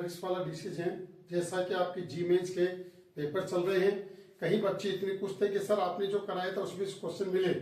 Mathematics वाला decision, जैसा कि आपके जी मेंस के पेपर चल रहे हैं, कई बच्चे इतने पूछते कि सर आपने जो कराया था उसमें क्वेश्चन मिले,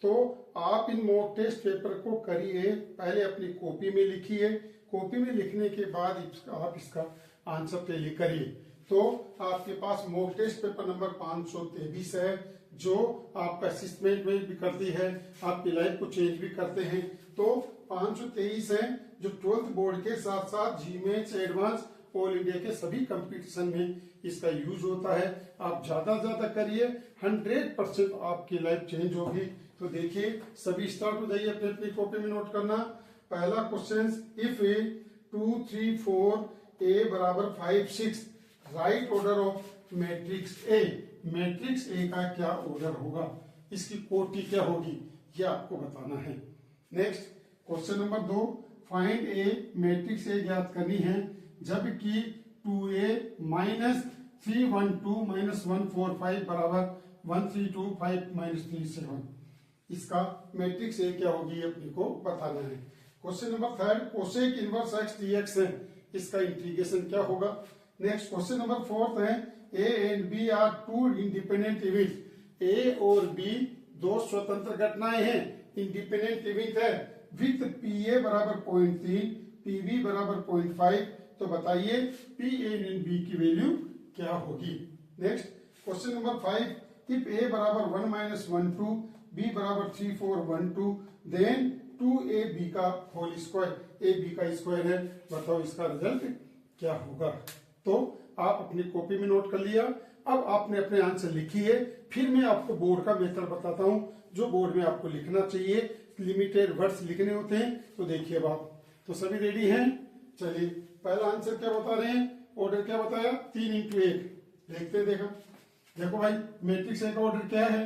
तो आप इन मॉक टेस्ट पेपर को करिए, पहले अपनी कॉपी में लिखिए, कॉपी में लिखने के बाद आप इसका आंसर टैली करिए। तो आपके पास मॉक टेस्ट पेपर नंबर 523 है, जो आपका असिस्मेंट में भी करती है, आपकी लाइफ को चेंज भी करते हैं। तो 523 है जो 12th बोर्ड के साथ साथ जीमेंस एडवांस ऑल इंडिया के सभी कंपटीशन में इसका यूज होता है। आप ज्यादा ज्यादा करिए, 100% आपकी लाइफ चेंज होगी। तो देखिए सभी स्टार्ट हो जाइए, अपनी अपनी कॉपी में नोट करना। पहला क्वेश्चन, इफ ए 2 3 4 ए बराबर 5 6 right order of matrix A. Matrix A का क्या ऑर्डर होगा, इसकी कोटि क्या होगी, यह आपको बताना है। Next question number 2, find A matrix A ज्ञात करनी है जबकि 2a माइनस 312 माइनस 145 बराबर 1325 माइनस 37। इसका मैट्रिक्स ए क्या होगी अपने को बताना है। Question number 3, cosec inverse x dx है, इसका इंटीग्रेशन क्या होगा। नेक्स्ट क्वेश्चन नंबर 4 है, A and B are two independent event. A और बी दो स्वतंत्र घटनाएं हैं, इंडिपेंडेंट इवेंट है, विथ पी ए बराबर 0.3 पी बी बराबर 0.5। तो बताइए पी एंड बी की वैल्यू क्या होगी। Next question number 5, if A बराबर 1 माइनस 1 2 बी बराबर 3 4 1 2 देन 2 बी का होल स्क्वायर, ए बी का स्क्वायर है, बताओ इसका रिजल्ट क्या होगा। तो आप अपनी कॉपी में नोट कर लिया, अब आपने अपने आंसर लिखिए, फिर मैं आपको बोर्ड का मेथड बताता हूं जो बोर्ड में आपको लिखना चाहिए, लिमिटेड वर्ड्स लिखने होते हैं। तो देखिए अब आप तो सभी रेडी हैं, चलिए पहला आंसर क्या बता रहे हैं, ऑर्डर क्या बताया, 3 into 1 देखते हैं। देखो भाई मैट्रिक्स ए का ऑर्डर क्या है,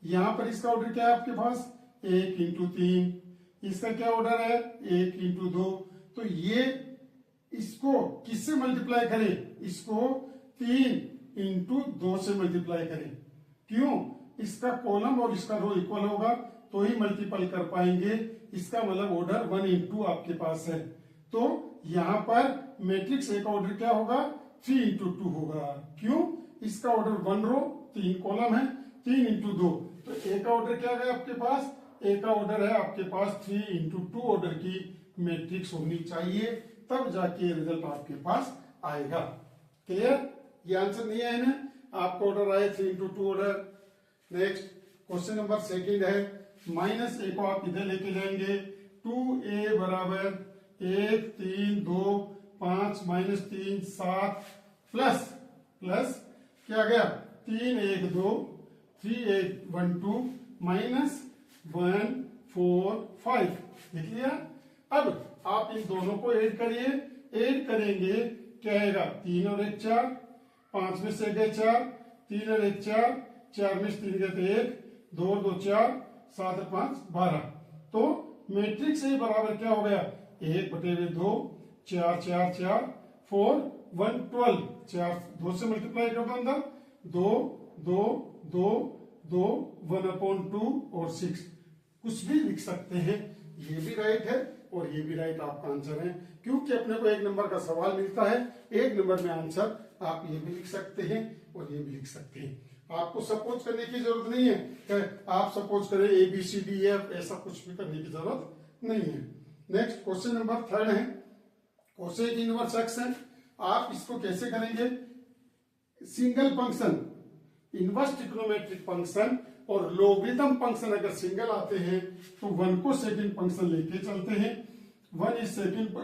यहां पर इसका ऑर्डर क्या है आपके पास 1 into 3, इसका क्या ऑर्डर है 1 into 2। तो ये इसको किससे मल्टीप्लाई करें, इसको 3 into 2 से मल्टीप्लाई करें। क्यों, इसका कॉलम और इसका रो इक्वल होगा तो ही मल्टीप्लाई कर पाएंगे, इसका मतलब ऑर्डर 1 into आपके पास है। तो यहां पर मैट्रिक्स ए का ऑर्डर क्या होगा 3 into 2 होगा। क्यों, इसका ऑर्डर 1 रो 3 कॉलम है, 3 into 2। तो ए का ऑर्डर क्या है आपके पास, ए का ऑर्डर है आपके पास 3 into 2 ऑर्डर की मैट्रिक्स होनी चाहिए, तब जाके रिजल्ट आपके पास आएगा। क्लियर, ये आंसर नहीं है ना, आपका ऑर्डर आए 3 into 2 order. Next question number 2 है, माइनस ए को आप इधर लेके जाएंगे, 2a बराबर 1 3 2 5 माइनस 3 7 प्लस क्या गया 3 1 2 3 1 1 2 माइनस 1 4 5 लिख लिया। अब आप इन दोनों को ऐड करिए, ऐड करेंगे क्या आएगा 3 और 1 4, 5 में से गए 4, 3 और 1 4, 4 में से 3 गए 1, 2 और 2 4, 7 और 5 12। तो मैट्रिक्स ए बराबर क्या हो गया 1/2, 4 4 4 4 1 12, 4 2 से मल्टीप्लाई कर दो अंदर, 2 2 2 2 1/2 और 6, कुछ भी लिख सकते हैं, ये भी राइट है और ये भी राइट आपका आंसर है। क्योंकि अपने को 1 नंबर का सवाल मिलता है, 1 नंबर में आंसर आप ये भी लिख सकते हैं और ये भी लिख सकते हैं। आपको सपोज करने की जरूरत नहीं है कि आप सपोज करें ABCDF, ऐसा कुछ भी करने की जरूरत नहीं है। नेक्स्ट क्वेश्चन नंबर 3 है, कोसेक इनवर्स एक्स है, आप इसको कैसे करेंगे, single function inverse trigonometric function और लोगरिथम फंक्शन अगर सिंगल आते हैं तो 1 को सेकंड फंक्शन लेके चलते हैं, 1 is second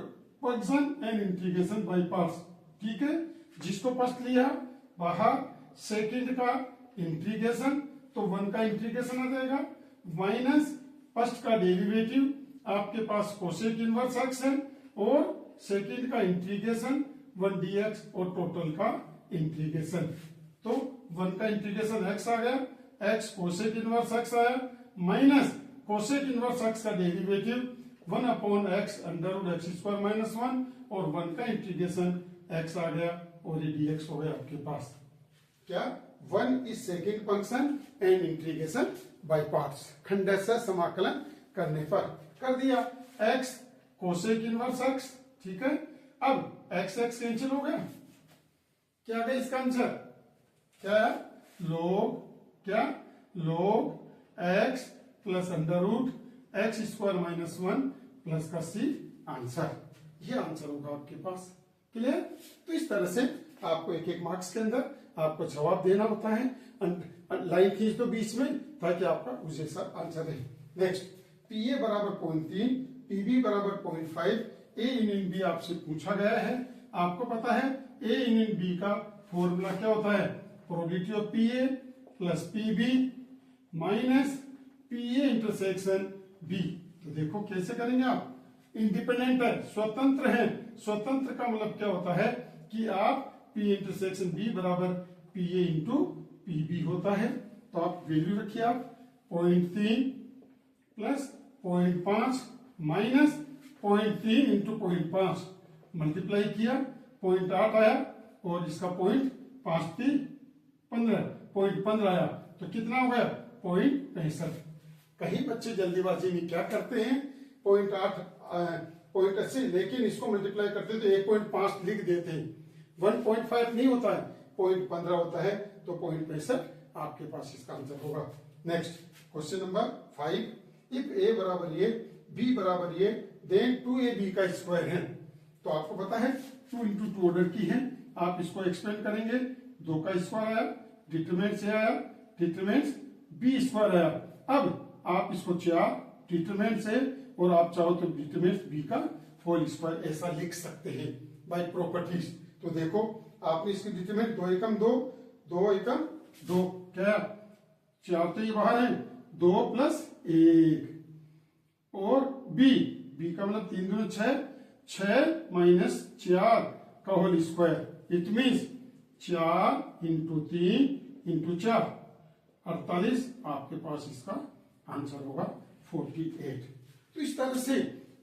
function and integration by parts. ठीक है, जिसको फर्स्ट लिया बाहर, सेकंड का इंटीग्रेशन, तो 1 का इंटीग्रेशन आ जाएगा, माइनस फर्स्ट का डेरिवेटिव आपके पास कोसेक इनवर्स एक्स है, और सेकंड का इंटीग्रेशन 1 dx और टोटल का इंटीग्रेशन। तो 1 का इंटीग्रेशन x आ गया, x कोसेक इनवर्स x आया, माइनस कोसेक इनवर्स x का derivative 1/x under x square minus 1, और 1 का इंटीग्रेशन x आ गया और ये dx हो गया आपके पास। क्या 1 is second function and integration by parts, खंडशः समाकलन करने पर कर दिया, x कोसेक इनवर्स x। ठीक है, अब एक्स एक्स कैंसिल हो गया, क्या आ गया इसका आंसर, क्या log x plus under root x square minus 1 plus का सी आंसर, ये आंसर होगा आपके पास। क्लियर? तो इस तरह से आपको एक एक मार्क्स के अंदर आपको जवाब देना होता है, लाइन खींच दो बीच में ताकि आपका उस जैसा आंसर रहे। नेक्स्ट, पीए बराबर 0.3, पीबी बराबर 0.5, ए इन बी आपसे पूछा गया है। आपको पता है ए इन बी का फॉर्मूला क्या होता है, probability of PA plus PB minus PA intersection B. तो देखो कैसे करेंगे आप, इंडिपेंडेंट है, स्वतंत्र है। स्वतंत्र का मतलब क्या होता है कि आप पी इंटरसेक्शन बी बराबर पीए इंटू पीबी होता है। तो आप वैल्यू रखिए, आप 0.3 प्लस 0.5 माइनस 0.3 इंटू 0.5 मल्टीप्लाई किया, 0.8 आया और इसका 0.15 आया, तो कितना हो गया 0.65। कहीं बच्चे जल्दीबाजी में क्या करते हैं 0.80, लेकिन इसको मल्टीप्लाई करते तो 1.5 लिख देते हैं। 1.5 नहीं होता है, 0.15 होता है, तो 0.65 आपके पास इसका आंसर होगा। Next question number 5, if A बराबर ए बी बराबर ए देन 2ab का स्क्वायर है। तो आपको पता है 2 इंटू 2 ऑर्डर की है, आप इसको एक्सपेंड करेंगे, 2 का स्क्वायर आया, डिटरमिनेंट से आया, डिटरमिनेंट बी स्क्वायर आया। अब आप इसको 4 डिटरमिनेंट से और आप चाहो तो डिटरमिनेंट बी का होल स्क्वायर ऐसा लिख सकते हैं बाय प्रॉपर्टीज। तो देखो आपने इसकी डिटरमिनेंट 2 एकम 2, 2 एकम 2, क्या 4 तो ये बाहर है, 2 प्लस 1 और बी का मतलब 3 दूनी 6, 6 माइनस 4 का whole square, it means 4 into 3 into 4 48, आपके पास इसका आंसर होगा 48। तो इस तरह से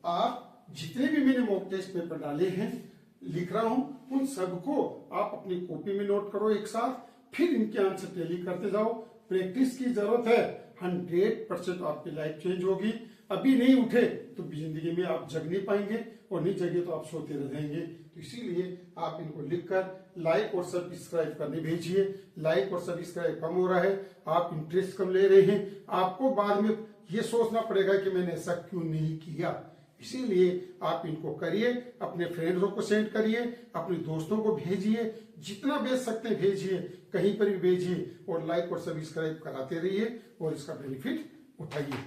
आप जितने भी मैंने मॉक टेस्ट पेपर डाले हैं लिख रहा हूं, उन सबको आप अपनी कॉपी में नोट करो एक साथ, फिर इनके आंसर टैली करते जाओ। प्रैक्टिस की जरूरत है, 100% आपकी लाइफ चेंज होगी। अभी नहीं उठे तो जिंदगी में आप जग नहीं पाएंगे, और नहीं जगे तो आप सोते रह जाएंगे। तो इसीलिए आप इनको लिखकर लाइक और सब्सक्राइब करने भेजिए। लाइक और सब्सक्राइब कम हो रहा है, आप इंटरेस्ट कम ले रहे हैं, आपको बाद में ये सोचना पड़ेगा कि मैंने ऐसा क्यों नहीं किया। इसीलिए आप इनको करिए, अपने फ्रेंड्सों को सेंड करिए, अपने दोस्तों को भेजिए, जितना भेज सकते हैं भेजिए, कहीं पर भी भेजिए, और लाइक और सब्सक्राइब कराते रहिए और इसका बेनिफिट उठाइए।